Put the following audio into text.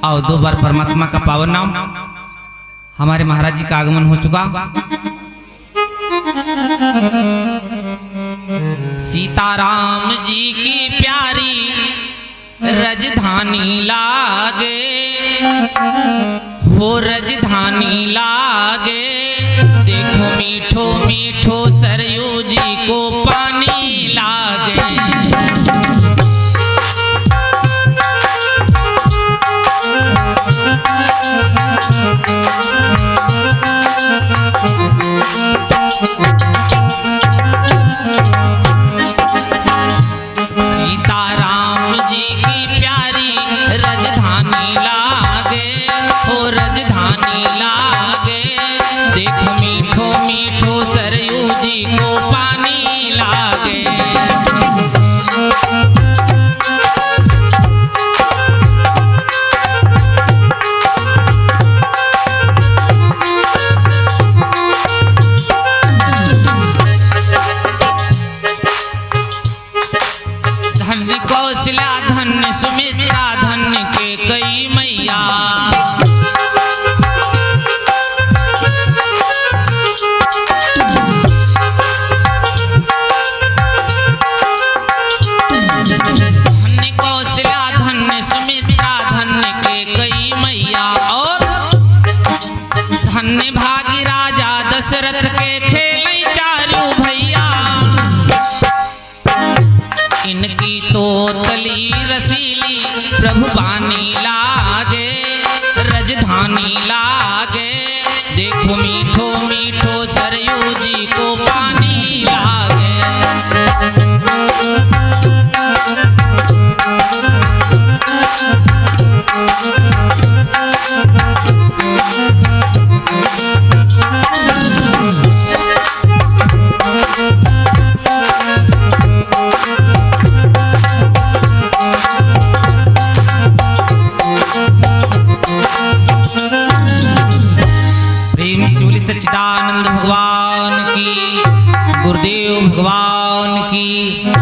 और 2 बार परमात्मा का पावन नाम हमारे महाराज जी का आगमन हो चुका। सीताराम जी की प्यारी राजधानी लागे, हो राजधानी लागे। देखो मीठो मीठो सरयू जी को पानी लागे। सीताराम जी की प्यारी राजधानी लागे, हो राजधानी लागे। देखो मीठो मीठो सरयू जी को पानी लागे। धन्य कौशल्या धन्य सुमित्रा धन्य के कई मैया। धन्य कौशल्या धन्य सुमित्रा धन्य के कई मैया। और धन्य भागी राजा दशरथ के खेल चारू भैया। इनकी तो तली रसीली प्रभु बानी लागे, राजधानी लागे। देखो मीठो मीठो सरयू जी को पानी लागे। प्रेम शिवली सच्चिदानंद भगवान की, गुरुदेव भगवान की।